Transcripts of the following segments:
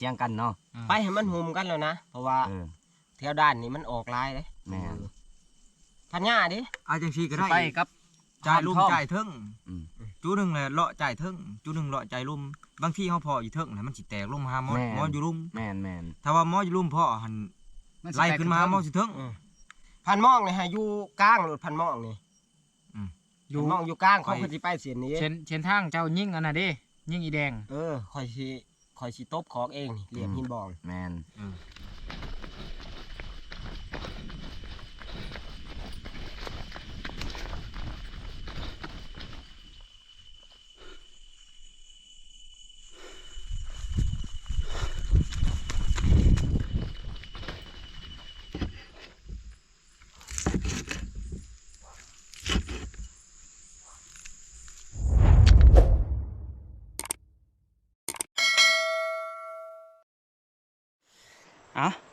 เจียงกันเนาะไปให้มันหุมกันแล้วนะเพราะว่าแถวด้านนี้มันออกลายเลยแม่พันหญ้าดิอาจังซี่ก็ได้ไปกับจ่ายลุ่มจ่ายเทิงจูนึงเลยเลาะจ่ายเทิงจูนึงเลาะจ่ายลุ่มบางที่เฮาพออยู่เทิงแล้วมันสิแตกลงมาหมออยู่ลุ่มแม่นถ้าว่าหมออยู่ลุ่มพ่อหันไล่ขึ้นมาหมอสิเทิงพันมองนี่ฮะอยู่กลางรถพันมองนี่อยู่มองอยู่กลางเขาสิไปเสียนนี้เช่นทางเจ้ายิ่งอันน่ะดิยิ่งอีแดงคอยสิตบของเองนี่เหลี่ยมหินบองแม่น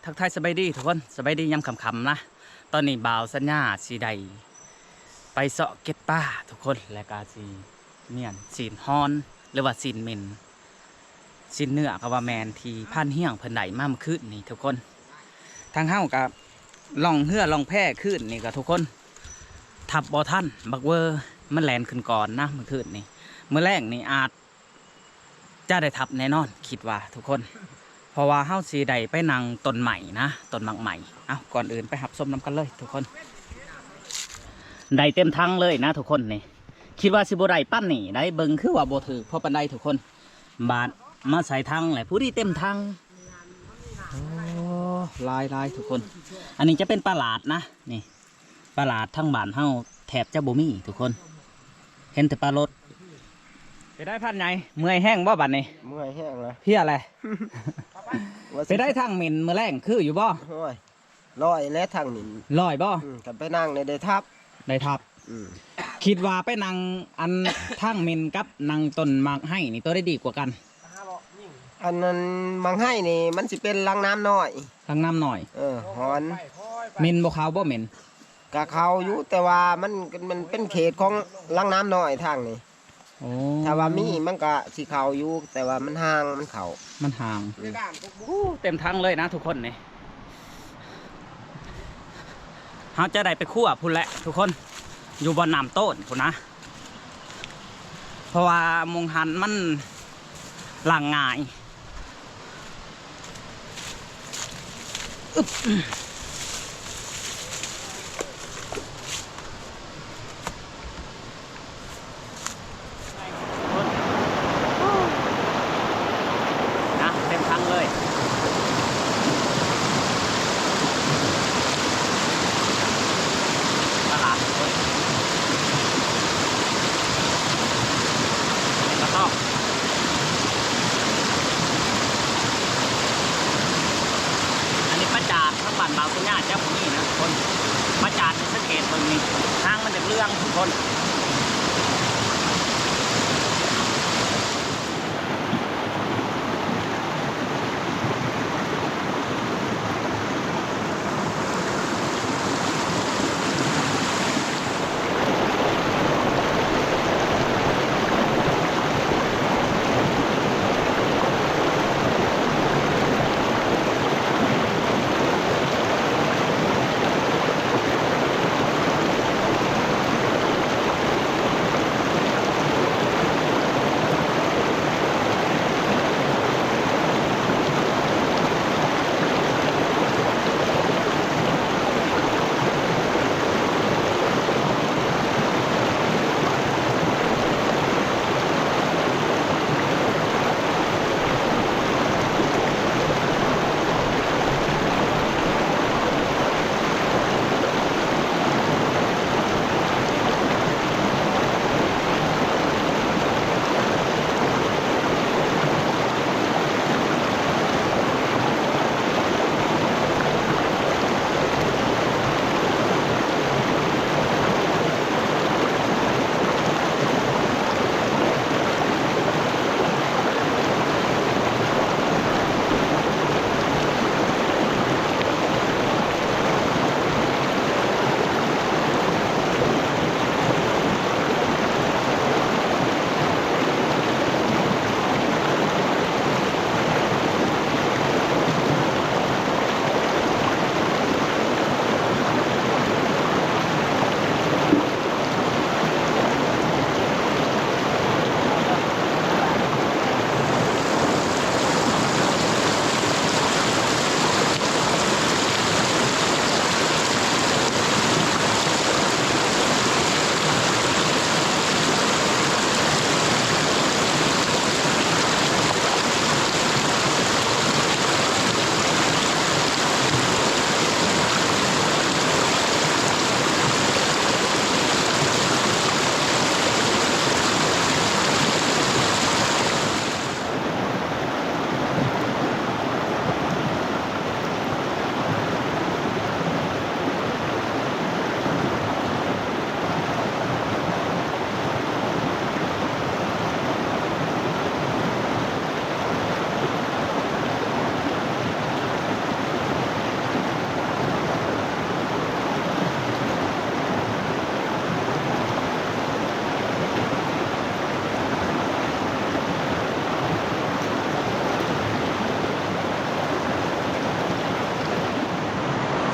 ทักทายสบายดีทุกคนสบายดียำคำๆนะตอนนี้บ่าวสัญญาสีใดไปเสาะเก็บป้าทุกคนและกาสีเมียนสีนฮอนหรือว่าสีนเมนสีนเนื้อกับว่าแมนที่พันเฮี้ยงเพิ่นได้มาเมื่อคืนนี่ทุกคนทางเฮ้ากับล่องเหือล่องแพร่ขึ้นนี่กับทุกคนทับบอท่านบักเวอร์มันแลนขึ้นก่อนนะเมื่อคืนนี่เมื่อแรกนี่อาจจะได้ทับแน่นอนคิดว่าทุกคนเพราะว่าเฮ้าสีใดไปนั่งต้นใหม่นะต้นหมากใหม่ก่อนอื่นไปหับส้มน้ำกันเลยทุกคนได้เต็มทั้งเลยนะทุกคนนี่คิดว่าสิบได้ปั้นนี่ได้เบิ่งคือว่าโบถือเพราะปันได้ทุกคนบาดมาใส่ทั้งแหละผู้ที่เต็มทั้งลายทุกคนอันนี้จะเป็นปลาดนะนี่ปลาดทั้งบ้านเฮ้าแถบจะบ่มีทุกคนเห็นแต่ปลารถไปได้พันไงเมื่อยแห้งบ่บัดนี่เมื่อยแห้งเลยเพี้ยอะไรไปได้ทางหมิ่นเมื่อแรงคืออยู่บ่ลอยและทางหมิ่นลอยบ่กันไปนั่งในได้ทับคิดว่าไปนั่งอันทางหมิ่นกับนั่งต้นหมากให้นี่ตัวได้ดีกว่ากันอันนั้นมังให้นี่มันสิเป็นลังน้ำน้อยลังน้ำหน่อยหอนหมิ่นบ่ขาวบ่เหม็นกะเขาอยู่แต่ว่ามันเป็นเขตของลังน้ำน้อยทางนี่ถ้าว่ามีมันก็สีขาวอยู่แต่ว่ามันห่างมันเขามันห่างเต็มทั้งเลยนะทุกคนนี่เขาจะได้ไปคั่วพุ่นแหละทุกคนอยู่บนน้ำต้นพุ่นนะเพราะว่ามงหันมันหลังง่ายบ้านเบาสัญญาเจ้าของนี่นะทุกคนมาจาดในสังเกตตรงนี้ทางมันจะเรื่องทุกคน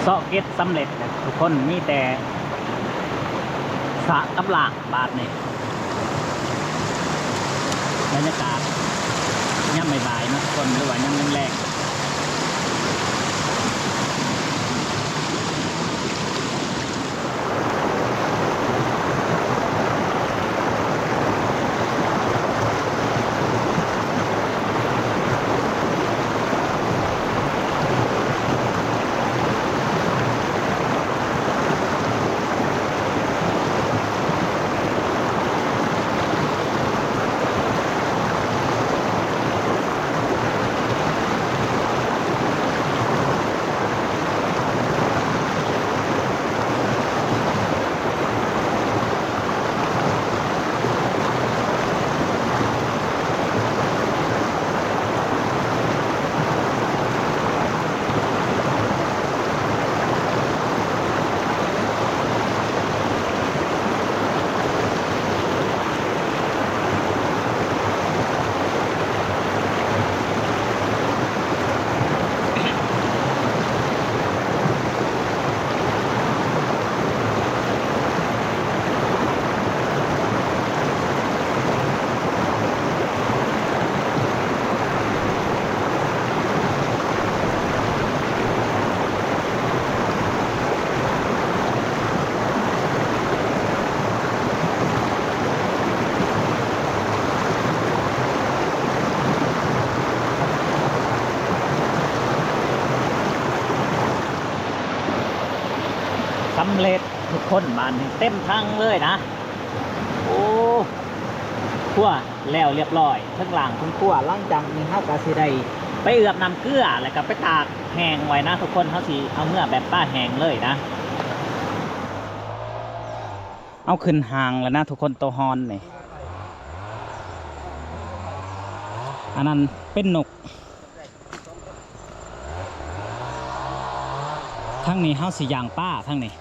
เซาะเก็ตสำเร็จนะทุกคนมีแต่สระกับหลากบาทนี่บรรยากาศย่ำบ่ายๆนะทุกคนหรือว่าย่ำแรงๆสำเร็จทุกคนบ้านนี้เต็มทั้งเลยนะโอ้ขั้วแล้วเรียบร้อยทั้งหลังทั้งขั้วหลังจากนี้เขาก็สิได้ไปเอือบน้ำเกลือแล้วก็ไปตากแห้งไว้นะทุกคนเขาสิเอาเมื่อแบบป้าแห้งเลยนะเอาขึ้นหางแล้วนะทุกคนตัวฮอนนี่อันนั้นเป็นนกทั้งนี้เขาสิย่างป้าทั้งนี้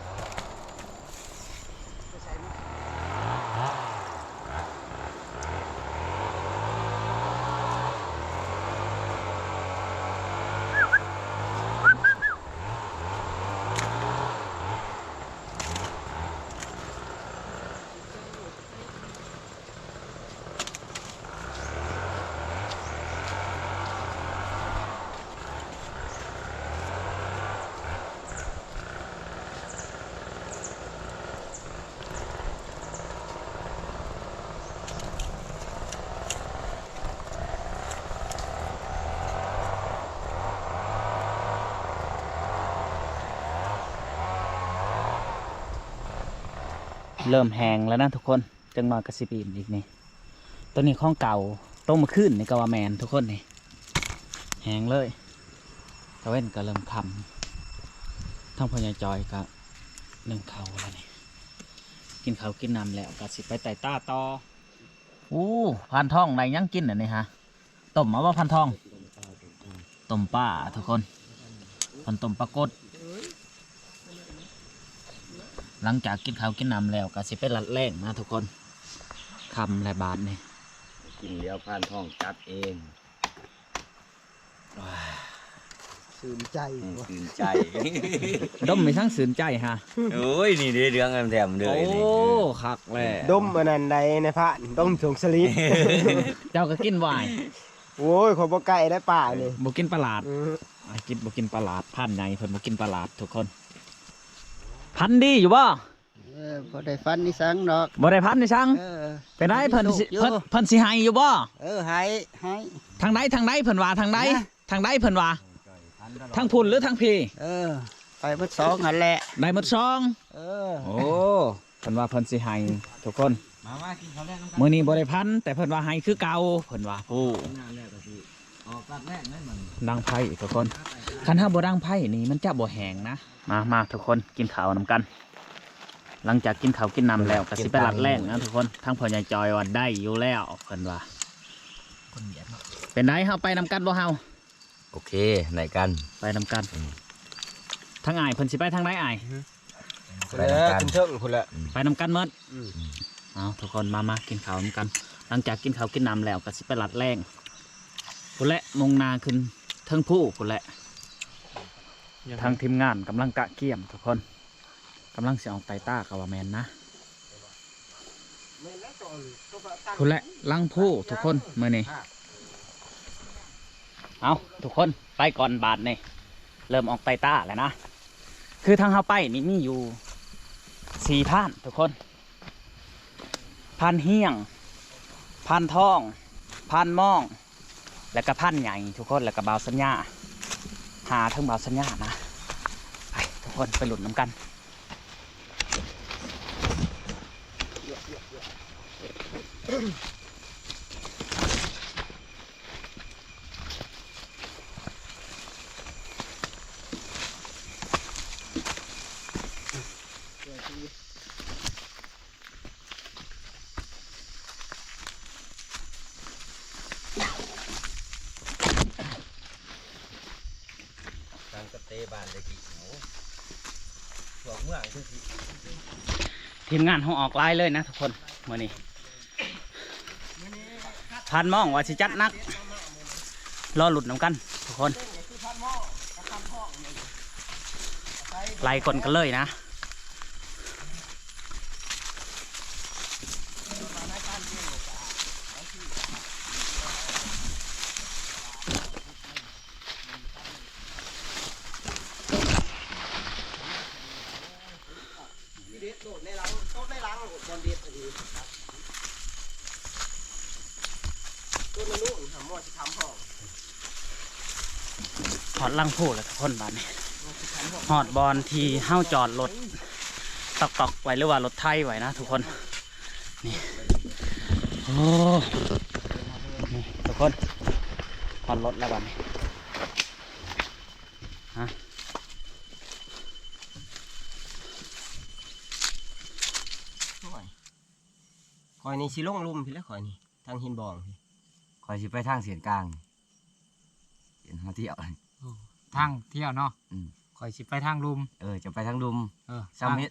เริ่มแห้งแล้วนะทุกคนจังมากระสิบีนอีกนี่ตัวนี้ข้องเก่าต้มมาขึ้นในกาวาแมนทุกคนนี่แห้งเลยตะเว้นก็เริ่มคำทั้งพญาจอยก็หนึ่งเขาแล้วนี่กินเขาวกินน้ำแล้วก็สิไปไต่ต้าต่ออู้พันทองอะไรยังกินอ่ะนี่ฮะต้มมาว่าพันทองต้มป้าทุกคนพันต้มปลากดหลังจากกินข้าวกินน้ำแล้วก็สิไปรัดแรงนะทุกคนคำและบาทนี่ กินเลี้ยวผ่านท้องจัดเอง สื่นใจ ตื่นใจ ดมไม่ทั้งสืนใจฮะ โอ้ยนี่เด้เรื่องแถมเลย โอ้ นี่ คักแหละ ดมอันนั้นใดในพระดมถงสลิป เจ้าก็กินวาย โอ้ยขอบ่ไก่ได้ป่านี่ บ่กินปลาหลาด อือ กินบ่กินปลาหลาดพันใหญ่เพิ่นบ่กินปลาหลาดทุกคนพันดีอยู่บ่ พอได้ฟันนี่สังดอก บ่ได้พันนี่ช่าง เออ เป็นไรเพิ่นสิ อยู่ เพิ่นสิให้อยู่บ่ ให้ ทางใดทางใดเพิ่นว่าทางใด นะ ทางใดเพิ่นว่าทางพุ่นหรือทางพี่ ไปเบิดสองหันแหละ ได้หมดซอง เออ โอ้เพิ่นว่าเพิ่นสิให้ทุกคน มากินข้าวแรกน้ำกัน มื้อนี้บ่ได้พันแต่เพิ่นว่าให้คือเก่าเพิ่นว่าผู้ น้ำแรกก็สิออกกัดแรกนั่นมัน ดังไพ่ทุกคนคันถ้าบ่ดังไพ่นี่มันจะบ่แห้งนะมาทุกคนกินข้าวนำกัน หลังจากกินข้าวกินน้ำแล้วก็สิไปรัดแรงนะทุกคนทั้งพ่อใหญ่จอยว่าได้อยู่แล้วเพิ่นว่า คนเบียดเนาะ เป็นไรเฮาไปนำกันบ่เฮา โอเคไหนกัน ไปนำกันทางอ้ายเพิ่นสิไปทางใดอ้าย พุ่นแหละขึ้นเทิงพุ่นแหละ ไปนำกันหมด อืม เอาทุกคนมากินข้าวนำกัน หลังจากกินข้าวกินน้ำแล้วก็สิไปรัดแรงพุ่นแหละมงนาขึ้นเทิงผู้พุ่นแหละ ทางทีมงานกำลังกะเกี่ยมทุกคนกำลังเสียออกไตต้ากาวาแมนนะคุณและลังผู้ทุกคนเมื่อนี้เอาทุกคนไปก่อนบาทนี่เริ่มออกไตต้าแล้วนะคือทางเขาไปนี่มีอยู่4พานทุกคนพานเฮี้ยงพานทองพานม่องแล้วก็พานใหญ่ทุกคนแล้วก็บาวสัญญาหาทั้งบาวสัญญานะไปทุกคนไปหลุดน้ำกันทางกระเตบ้านได้กี่เหาพวกเมืองคือสิ ทีมงานเขาออกไลน์เลยนะทุกคนเมื่อนี้พานม่องว่าสิจัดนักรอหลุดน้ำกันทุกคนไล่คนกันเลยนะหอดลังพูดเลยทุกคนบ้านนี้หอดบอลที่เฮ้าจอดรถตอกไว้หรือว่ารถไทยไว้นะทุกคนนี่โอ้นี่ทุกคนหอดรถแล้วบ้านนี้ฮะ คอยนี่สิลงลุ่มพี่แล้วคอยนี่ทางหินบองพี่ คอยสิไปทางเสียนกลางเสียนหาเที่ยว ทางเที่ยวเนาะ อืม ข่อยสิไปทางลุม จะไปทางดุม เออ ซ้ำเฮ็ด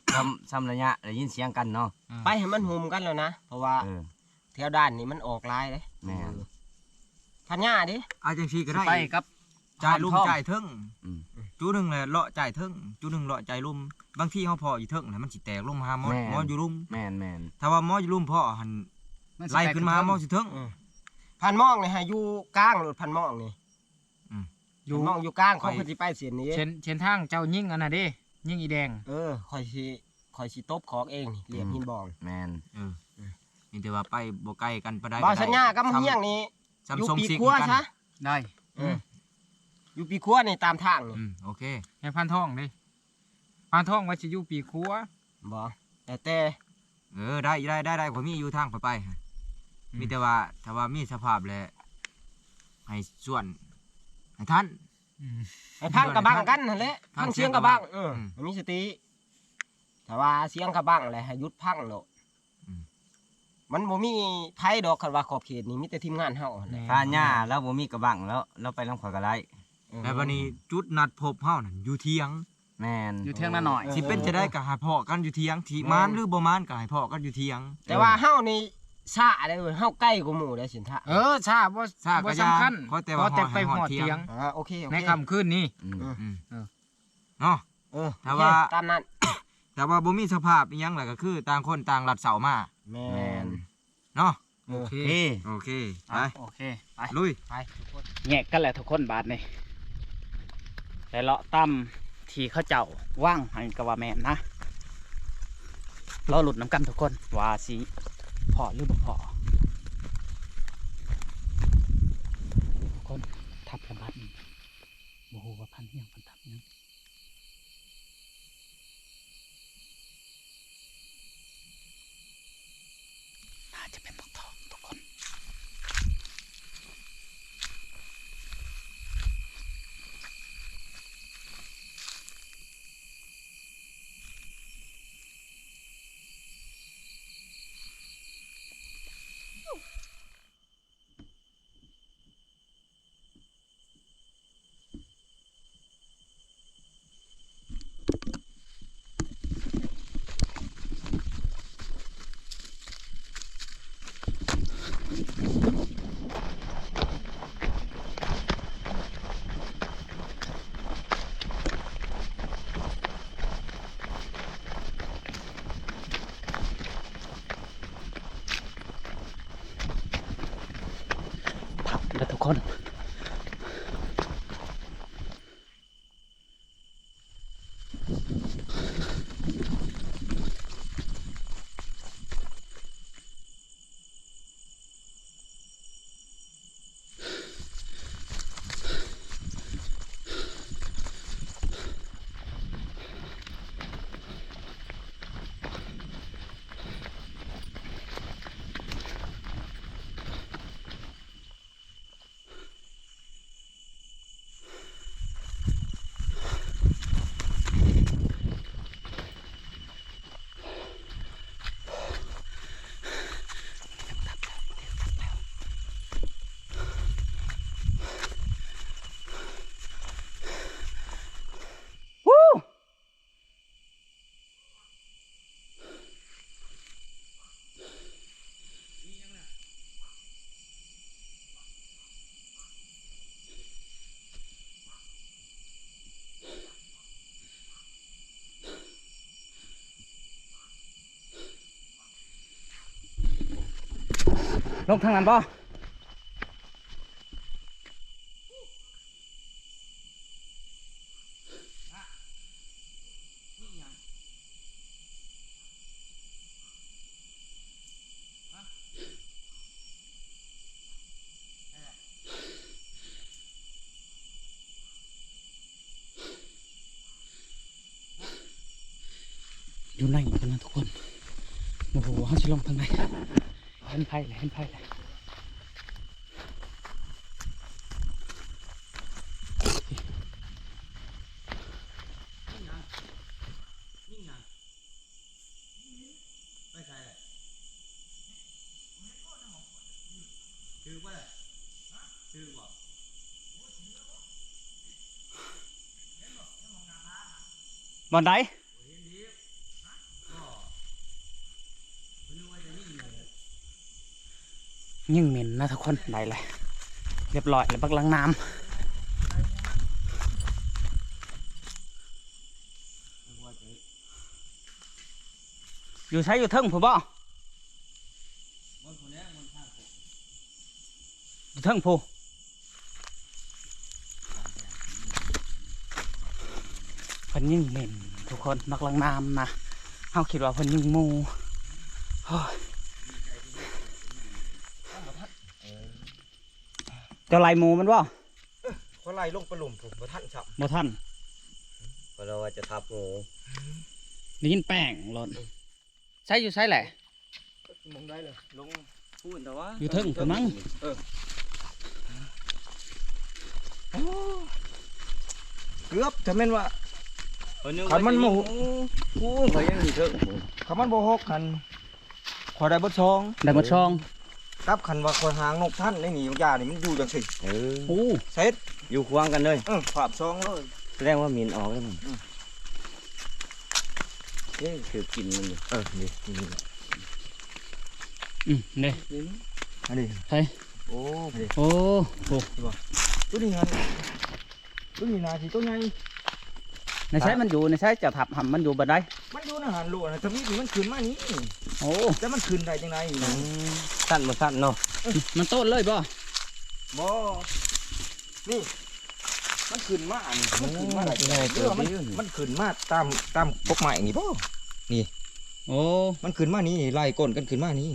ซ้ำระยะได้ยินเสียงกันเนาะ ไปให้มันหุมกันแล้วนะเพราะว่า เออ แถวด้านนี้มันออกลายเลย แม่น พันหญ้าดิ อาจังซี่ก็ได้ ไปกับ จ่ายลุม พานทอง จ่ายเทิง อืม จูหนึงแหละเลาะจ่ายเทิงจูหนึงเลาะจ่ายลุมบางทีเขาพออยู่เทิงนะมันสิแตกลงมาหาหมอ แม่น หมออยู่ลุม แม่นแม่น ถ้าว่าหมออยู่ลุมพ่อหันไล่ขึ้นมาหาหมอสิเทิง พันหมองนี่ให้อยู่กลางรถพันหมองนี่ อยู่ พันหมองอยู่กลางเขาคือสิไปเสียนนี้ เช่นทางเจ้ายิ่งอันน่ะเด้ยิ่งอีแดง คอยสิตบของเองนี่เหลี่ยมหินบอง แม่น นี่แต่ว่าไปบ่ไกลกันปานใด บ่าวสัญญากับเฮียงนี่อยู่ ซ้ำทรง ปี ซิก ครัว กัน ซะ ได้ อยู่ปีครัวนี่ตามทางนี่ โอเค ให้พันทองเด้พันทองว่าสิอยู่ปีครัว บ่แต่ ได้ผมมีอยู่ทางไปมีแต่ว่าถ้าว่ามีสภาพแหละให้ส่วนให้ท่าน ไอ้พังกระบังกันนั่นแหละ พั พั ง ง เสี เสี ย ย ง ง ก ก ระ ระ บั บั ง งมีสติแต่ว่าเสียงกระบังอะไรให้หยุดพังโลดมันบ่มีไผดอกคันว่าขอบเขตนี่มีแต่ทีมงานเฮานั่นแหละ ถ้าหญ้าแล้วบ่มีกระบังแล้วเราไปลำข่อยก็ได้ แต่วันนี้จุดนัดพบเฮานั่นอยู่เที่ยง แม่น อยู่เที่ยงนาหน่อย สิเป็นจะได้ก็ให้พ่อกันอยู่เที่ยงที่มานหรือบ่มานก็ให้พ่อกันอยู่เที่ยง แต่ว่าเฮานี่ซ่าได้เว้ยเฮาใกล้กว่าหมู่ได้สินทะ ชาบ่ ทราบ บ่ ก็ สำคัญ ขอแต่ว่า แต่ไป ให้ หอด เที่ เที่ ย ย ง ง โอเค ในค่ำคืนนี้ อืม เนาะ แต่ว่า โอเคตามนั้น แต่ว่าบ่มีสภาพอีหยังแหละก็คือต่างคนต่างรัดเสามา แม่ แม่น เนาะ โอเค เฮ้ โอเคไป โอเคไป ลุย แงกกันแหละทุกคนบาทนี่แต่เลาะตั้มที่เขาเจ้าว่างให้กว่าแมนนะเราหลุดน้ำกันทุกคนว่าสิพอหรือบ่พอทุกคนทับระบัดนี่โอ้โหว่าพันเฮียงพันทับยังน่าจะเป็นทองทุกคน ลงทางนั้นป่ะอยู่ไหนกันนะทุกคนโอ้โหเขาจะลงทางไหนเห็นไพ่เลยเห็นไพ่เลยบอนไดยิ่งเหม็นนะทุกคนได้เลยเรียบร้อยแล้วบักล้างน้ำอยู่ใช้อยู่เทิงผู้บ่อยู่เทิงผู้เพิ่นยิ่งเหม็นทุกคนบักล้างน้ำนะเฮาคิดว่าเพิ่นยิ่งมูโอ้ยจะไล่หมูมันบ่ เขาไล่ลงไปหลุมผมบ่ทันครับ บ่ทัน เพราะเราว่าจะทับงู ได้ยินแป้งหล่นใช้อยู่ใช้แหละ มองได้เลยลง พูดแต่ว่า อยู่เทิงกระมัง เกือบถ้าแม่นว่า ขันมันโมโหพูดเขายังอยู่เถอะ คันมันบ่ฮกคันขอได้บ่ซอง ได้บ่ช่อง กับคันว่าคอยหางนกท่านในนี่ยานี่มันอยู่จังซี่ โอ้ เสร็จ อยู่ควางกันเลย ภาพซองเลย แสดงว่ามีนออกแล้วมันนี่คือกินมันอยู่ นี่ เนี่ย อันนี้ ใช่ โอ้ โอ้โห ตัวนี้ไงตัวนี้นาสิตัวใหญ่ ในใช้มันอยู่ในใช้จะทับหำมันอยู่บ่ได้ มันอยู่ในหันโลนะถ้ามีมันขึ้นมานี้ โอ้ แต่มันขึ้นได้จังได สั้นมาสั้นเนาะ มันโต้นเลยบ่ บ่นี่มันขึ้นมานี่มันขึ้นมาได้จังไดเด้อมันขึ้นมาตามพวกไม้นี่บ่ โอ้ มันขึ้นมานี่ไล่ก้นกันขึ้นมานี่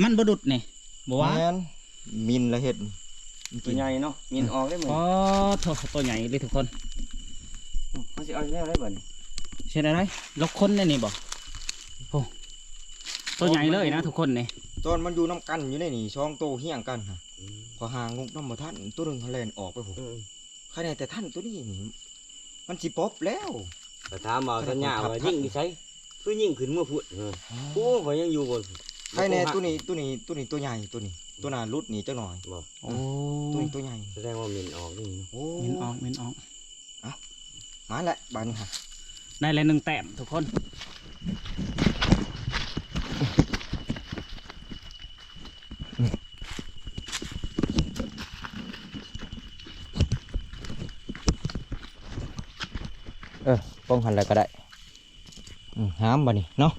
มันบ่ดุดนี่บ่ว่า แม่นมินละเฮ็ด ตัวใหญ่เนาะมีนออกได้หมด อ๋อตัวใหญ่เลยทุกคน มันจะเอาแน่ได้บ่เนี่ย เช่นอะไรลกคนได้นี่บ่โอ้ตัวใหญ่เลยนะทุกคนนี่ ตอนมันอยู่น้ำกันอยู่ในนี่ช่องโตเฮี้ยงกันฮะพอหางงน้ำบ่ทันตัวหนึงเขาแล่นออกไปผมใครแต่ท่านตัวนี้นี่มันสิปบแล้ว แต่ถามมาสัญญาว่ายิ่งใช้คือยิ่งขึ้นเมื่อพูดโอ้เขายังอยู่บน ใครแน่ตัวนี้ตัวใหญ่ตัวนี้ตัวหนารุดนี่เจ้าหน่อย บอก โอ้ ตัวนี้ตัวใหญ่ แสดงว่ามีนออกนี่ โอ้ มินออกมินออก มาแล้วบานนี้ฮะ ได้เลย1 แต้มทุกคน ป้องหันอะไรก็ได้ห้ามบานนี้เนาะ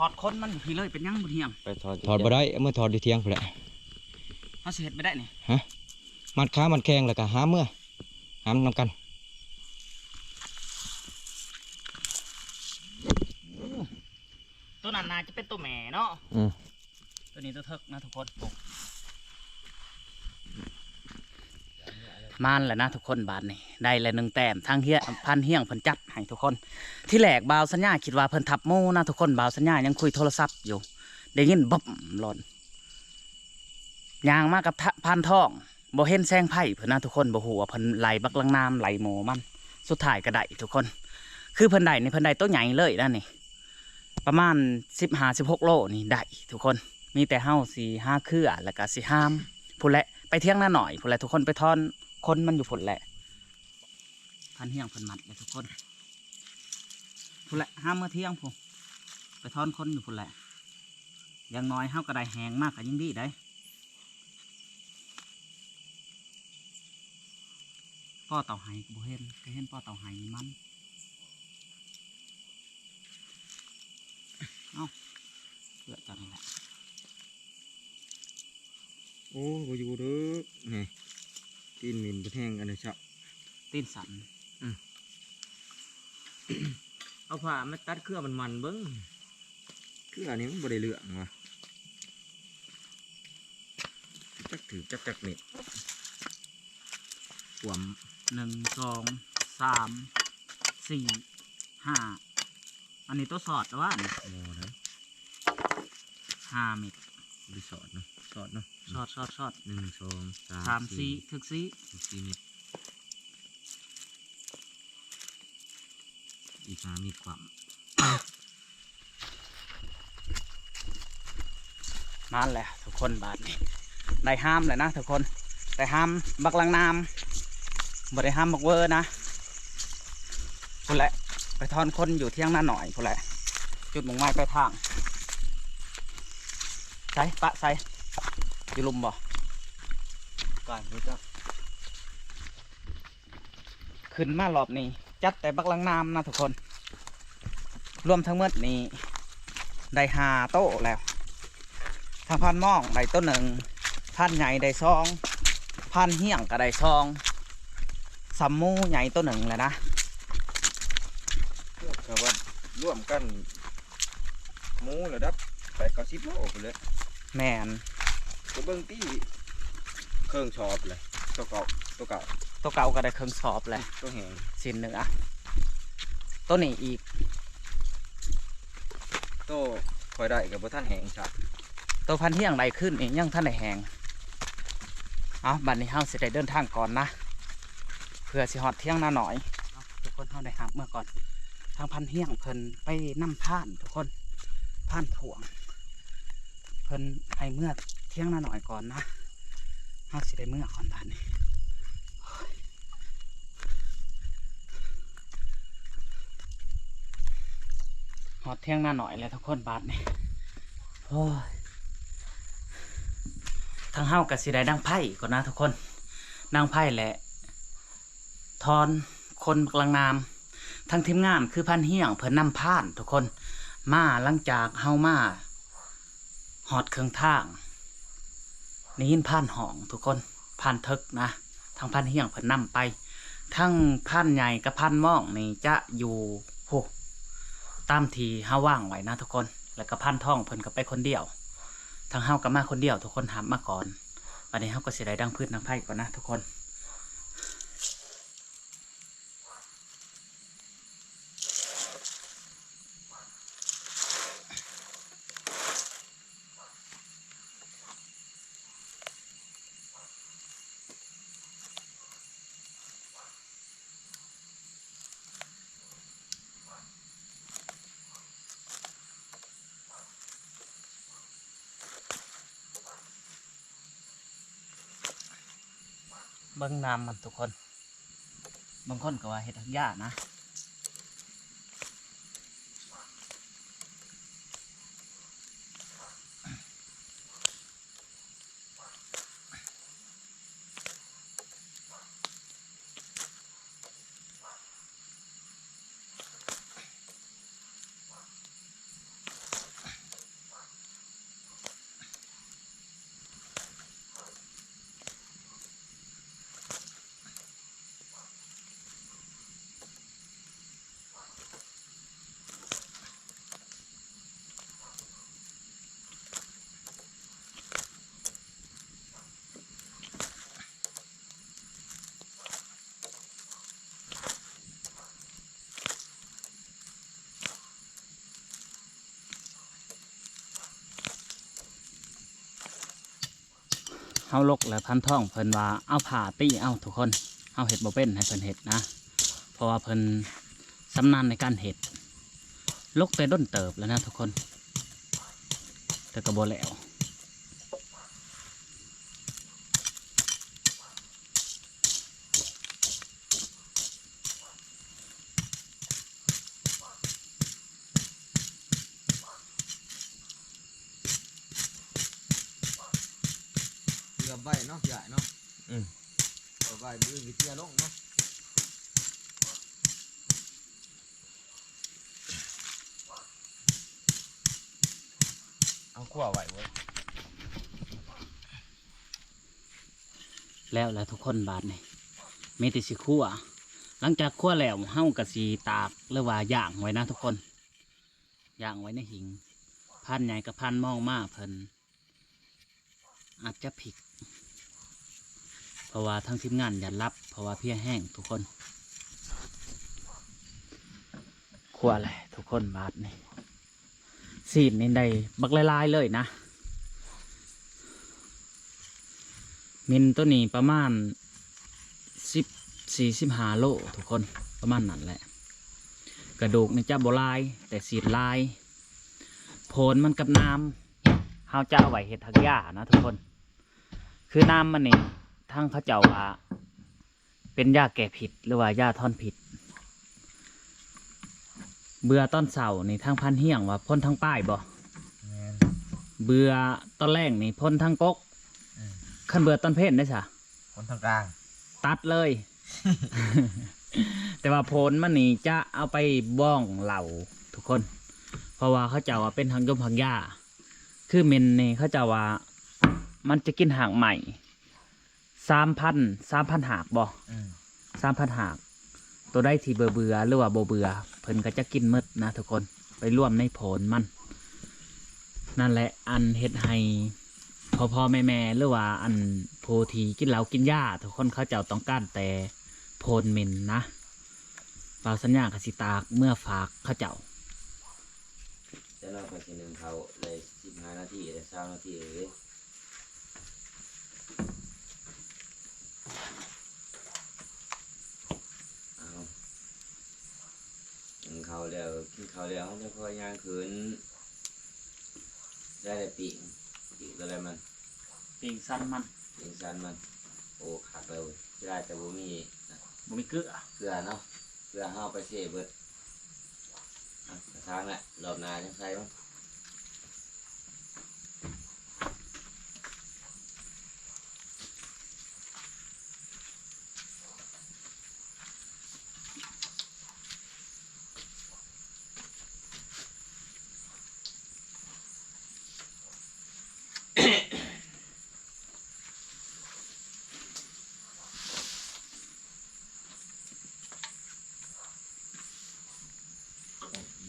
อดคนมันอยู่พี่เลยเป็นยังบ่เที่ยง ไปถอด ถอดบ่ได้เอามื่อถอดอยู่เที่ยงพุ่นแหละ เฮาสิเฮ็ดบ่ได้นี่ มัดขามัดแข้งแล้วก็หามเมื่อหามนำกัน ตัวนั้นน่าจะเป็นตัวแม่เนาะ อืม ตัวนี้ตัวเทิกนะทุกคนปลูกมันแหละนะทุกคนบาทนี่ได้เลย1 แต้มทางเฮียพันเฮียงเพิ่นจัดให้ทุกคนที่แรกบ่าวสัญญาคิดว่าเพิ่นทับโมนะทุกคนบ่าวสัญญายังคุยโทรศัพท์อยู่ได้ยินบ๊อบหล่นยางมากับพันทองบ่เห็นแซงไผ่เพิ่นนะทุกคนบ่ฮู้ว่าเพิ่นไหลบักลังน้ำไหลโมมันสุดท้ายก็ได้ทุกคน คือเพิ่นได้นี่เพิ่นได้ตัวใหญ่เลยนะนี่ประมาณ15-16 โลนี่ได้ทุกคนมีแต่เฮาสิหาเครือแล้วก็สิห้ามพุ่นแหละไปเที่ยงหน้าหน่อยพุ่นแหละทุกคนไปทอนคนมันอยู่พุ่นแหละพันเที่ยงเพิ่นมัดเลยทุกคนพุ่นแหละห้ามเมื่อเที่ยงพุ่นไปทอนคนอยู่พุ่นแหละอย่างน้อยเฮาก็ได้แหงมากก็ยิ่งดีได้ป้อเต่าไหก็บ่เห็นก็เห็นป้อเต่าไหมันเอ้าเพื่อจังนี่แหละ โอ้บ่อยู่เด้อนี่ตีนหมิ่นบ่แห้งอันนี้ครับ ตีนสัน เอาผ้ามาตัดเครือมันเบิ่งเครือนี้มันบ่ได้เหลืองว่ะจักถือจักเม็ดขวม 1 2 3 4 5อันนี้ตัวสอดแล้วว่านี่ โอ้นะ 5 เม็ด รีสอร์ทเนาะสอดเนาะ ชอด 1 2 3 3 4ถึก4 4เม็ดอีก5มีความ นั่นแหละทุกคนบาทนี่ได้ห้ามเลยนะทุกคนได้ห้ามบักลังน้ำบ่ได้ห้ามบักเวอร์นะพุ่นแหละไปทอนคนอยู่เที่ยงหน้าหน่อยพุ่นแหละจุดมุ่งหมายปลายทางใส่ปะใส่อยู่ลุมบ่ การรู้จัก ขึ้นมารอบนี้จัดแต่บักลังน้ำนะทุกคน รวมทั้งหมดนี้ได้5 โต๊ะแล้วทางพันม่องได้ต้น1พันใหญ่ได้2พันเหี้ยงก็ได้2สัมมูใหญ่ต้น1เลยนะ แต่ว่าร่วมกันหมูระดับ8-10 โลไปเลย แมน ก็เบิ่งที่เครื่องชอบเลยตัวเก่า ตัวเก่าก็ได้เครื่องสอบเลย ตัวแหง สินเนื้อตัวนี้อีก ตัวคอยได้กับบ่ท่านแหงจ้ะ ตัวพันเที่ยงใดขึ้นอีกยังท่านได้แหงเอาบัดนี้เฮาสิได้เดินทางก่อนนะเพื่อสิฮอดเที่ยงหน้าหน่อยเอาทุกคนเฮาได้หับเมื่อก่อนทางพันเที่ยงเพิ่นไปนำผ่านทุกคนผ่านถ่วงเพิ่นให้เมื่อเที่ยงหน้าหน่อยก่อนนะเฮาสิได้เมื่อก่อนบัดนี้ฮอดเที่ยงหน้าหน่อยแล้วทุกคนบัดนี้โอ้ยทางเฮากับสิได้ดังไพ่ก่อนนะทุกคนดังไพ่แหละทอนคนกลางนามทางทีมงานคือพันเฮียงเพิ่นนำผ่านทุกคนมาหลังจากเฮามาหอดเครื่องทางนี่ยินผ่านห้องทุกคนผ่านทึกนะทางพันเฮียงเพิ่นนำไปทั้งพันใหญ่กับพันม่องนี่จะอยู่โหตามที่เฮาว่างไว้นะทุกคนแล้วก็พันท่องเพิ่นก็ไปคนเดียวทางเฮาก็มาคนเดียวทุกคนหามมาก่อนวันนี้เฮาก็สิได้ดังพืชดังไผ่ก่อนนะทุกคนเบิ่งน้ำมันทุกคนบางคนก็ว่าเฮ็ดทักยากนะ เฮาลกแล้วพันท่องเพิ่นว่าเอาผ่าตีเอาทุกคนเฮาเห็ดบ่เป็นให้เพิ่นเห็ดนะเพราะว่าเพิ่นสำนาญในการเห็ดลกแต่ด้นเติบแล้วนะทุกคนแต่ก็บ่แล้วเรือใบเนาะใหญ่เนาะเรือใบมือวิทยาลงเนาะ เอาขั้วไว้เว้ย แล้วทุกคนบาดนี่มีแต่สิคั่วหลังจากคั่วแล้วเฮาก็สิตากหรือว่าย่างไว้นะทุกคนย่างไว้ในหิงพันใหญ่กับพันมองมากเพิ่นอาจจะผิดเพราะว่าทั้งทีมงานอย่ารับเพราะว่าเพี้ยแห้งทุกคนคั่วเลยทุกคนบาดนี่สีนนี่ได้บักลายๆเลยนะมินตัวนี้ประมาณ14-15 โลทุกคนประมาณนั้นแหละกระดูกนี่จะโบลายแต่สีลายโผลมันกับน้ำเฮาจะเอาไว้เห็ดทักหญ้านะทุกคนคือน้ำมันนี่ทั้งเขาเจ้าว่าเป็นยาแก้ผิดหรือว่ายาท่อนผิดเบื่อต้นเสานี่ทั้งพันเฮี้ยงว่าพ่นทั้งป้ายบ่เบื่อต้นแรกนี่พ่นทั้งกกขั้นเบื่อต้นเพชรได้สะ คนทางกลาง ตัดเลย แต่ว่าผลมันนี่จะเอาไปบ้องเหล่าทุกคน เพราะว่าเขาเจ้าว่าเป็นทางยมทางหญ้าคือเมนนี่เขาเจ้าว่ามันจะกินหางใหม่3,000หากบ่3,000หากตัวได้ที่เบื่อหรือว่าโบเบื่อเพิ่นก็จะกินหมดนะทุกคนไปร่วมในผลมันนั่นแหละอันเฮ็ดให้พ่อแม่หรือว่าอันโพธีกินเหล้ากินหญ้าทุกคนเขาเจ้าต้องการแต่โพนเมนนะเปล่าสัญญากสิตากเมื่อฝากเขาเจ้า จะเราไปสิหนึ่งเขาเลย15 นาทีเลย20 นาทีเลยเอาหนึ่งเขาแล้วกินเขาแล้วเขาจะคอยย่างขืนได้แต่ปีกอะไรมัน ปิงสั้นมัน ปีกสันมันโอ้ขาดไปเว้ยจะได้แต่บ่มี บ่มีเกลือ เกลือเนาะเกลือห้าไปเสียเบิดอ่ะทางแหละรอบหน้าจังใส่มั้ง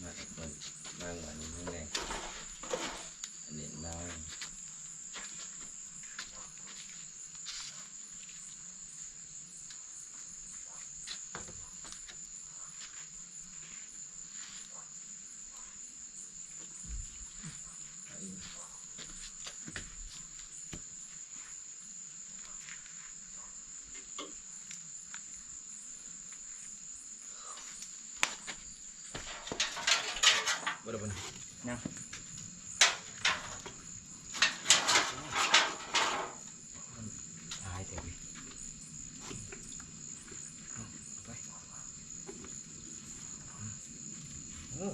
มาคนนั่งวันนี้ยังไงอันนี้นั่งบ่ได้บ่นะ ยัง ตายเต็มไปโอ้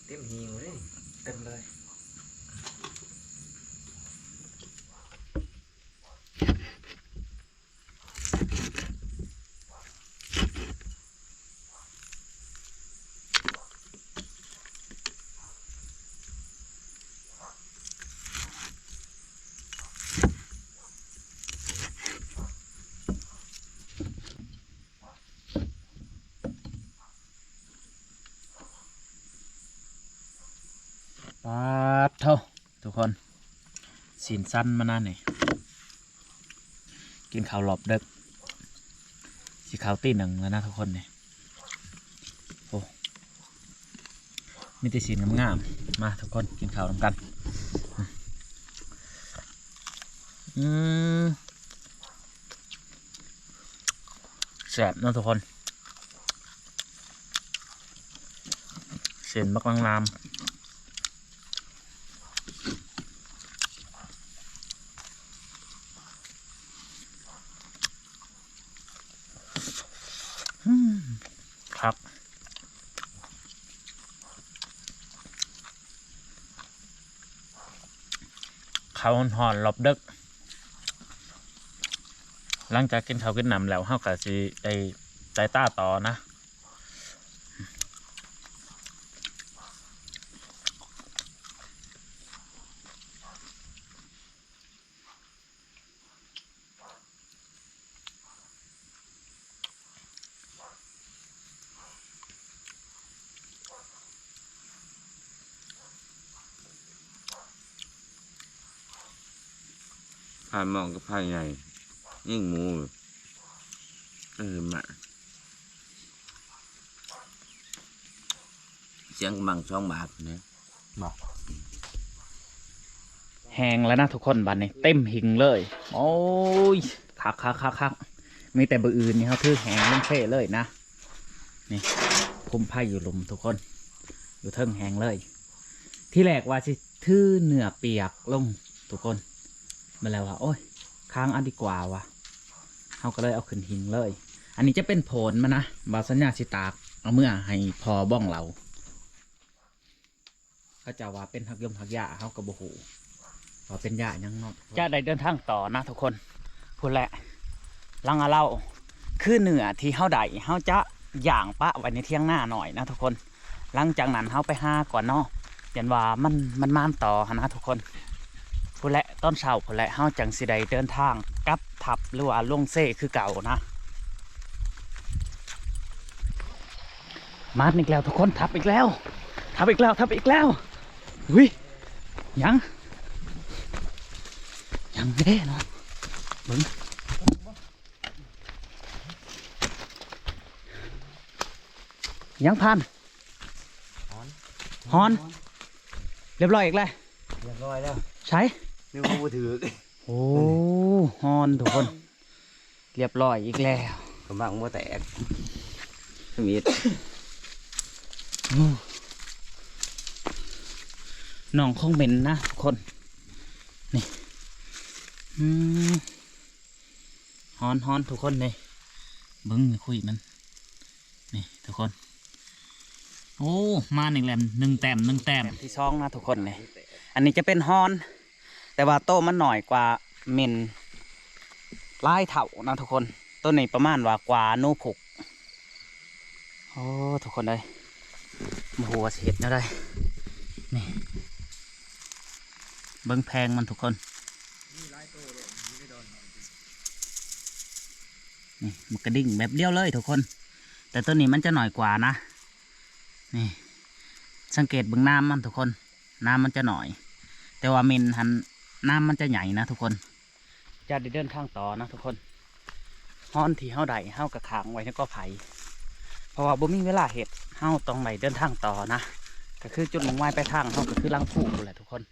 เต็มหิวเลยเต็มเลย ปาดเท่าทุกคนสีนสั้นมานั่นนี่กินข้าวหลอบเด็กสีขาวตีหนึ่งแล้วนะทุกคนเนี่ยโอ้มีแต่สีงามๆมาทุกคนกินข้าวนำกัน แซ่บเนาะทุกคนเส้นบักลามครับ เขาหอนหลบดึกหลังจากกินข้าวกินน้ำแล้วเฮาก็สิได้ใจต้าต่อนะพายมองกับพายใหญ่ยิ่งหมูมาเสียงมังช่องบาทเนี่ย แหงแล้วนะทุกคนบัดนี้เต็มหิงเลยโอ้ยคักมีแต่บืออื่นนี่เขาถือแหงลงเท่เลยนะนี่คุมไพ่อยู่หลุมทุกคนอยู่เทิงแหงเลย ที่แรกว่าสิถือเนื้อเปียกลงทุกคนมาแล้วว่าโอ้ยค้างอันดีกว่าวะเขาก็เลยเอาขึ้นหิงเลย อันนี้จะเป็นผลมานะบาสัญญาสิตากเอาเมื่อให้พอบ้องเราเขาจะว่าเป็นหักยมหักยาเขากระโบหูว่าเป็นยายังนอกจะได้เดินทางต่อนะทุกคนพูดแหละลังอาเล่าคือเหนือที่เขาได้เขาจะย่างปะไว้ในเที่ยงหน้าหน่อยนะทุกคนหลังจากนั้นเขาไปห้าก่อนเนาะเห็นว่ามันมานต่อนะทุกคนพูดแหละต้นเช้าพูดแหละเขาจังสิได้เดินทางกลับทับหรือว่าล่วงเซ่คือเก่านะมาอีกแล้วทุกคนทับอีกแล้ววิยังเด้เนาะเบิ้งยังพันฮอนเรียบร้อยอีกแล้ว เรียบร้อยแล้ว ใช้ นึกว่าบ่ถือ โอ้ฮอนทุกคนเรียบร้อยอีกแล้ว กำลังบ่แตกมีด น้องคงเป็นนะทุกคนนี่ฮอนทุกคนเลยเบิ้งคุยมันนี่ทุกคนโอ้มาหนึ่งแหลมหนึ่งแต้มที่ซองนะทุกคนเลยอันนี้จะเป็นฮอนแต่ว่าโตมันหน่อยกว่าเมนลายเถานะทุกคนต้นนี้ประมาณว่ากว่าโนผุกโอ้ทุกคนเลยโอ้โหเห็ดนะได้นี่เบิ้งแพงมันทุกคนนี่มันกระดิ่งแบบเดียวเลยทุกคนแต่ต้นนี้มันจะหน่อยกว่านะนี่สังเกตเบิ้งน้ำมันทุกคนน้ำมันจะหน่อยแต่ว่าเมนหันน้ำมันจะใหญ่นะทุกคนจะได้เดินทางต่อนะทุกคนฮ้อนที่เฮาได้เฮากระขางไว้แล้วก็ไผ่เพราะว่าบ่มีเวลาเห็ดเฮาต้องไหนเดินทางต่อนะก็คือจุดมุ่งหมายปลายทางเฮาก็คือลังผูกแหละทุกคน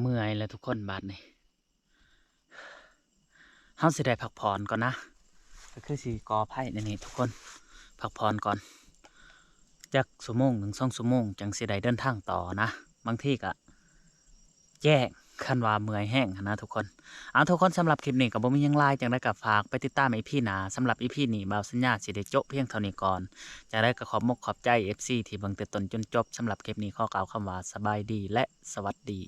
เมื่อยแล้วทุกคนบาดนี่เฮาสิได้พักผ่อนก่อนนะก็คือสิกอไผ่นี่ทุกคนพักผ่อนก่อนจากชั่วโมงถึง2 ชั่วโมงจังสิได้เดินทางต่อนะบางที่ก็แจ้งคันว่าเมื่อยแห้งนะทุกคนเอาทุกคนสำหรับคลิปนี้ก็บ่มีหยังหลายจังได้กับฝากไปติดตามอีพีหน้าสำหรับอีพีนี้บ่าวสัญญาสิได้จบเพียงเท่านี้ก่อนจะได้ก็ขอบใจ FC ที่เบิ่งแต่ต้นจนจบสำหรับคลิปนี้ขอกล่าวคำว่าสบายดีและสวัสดี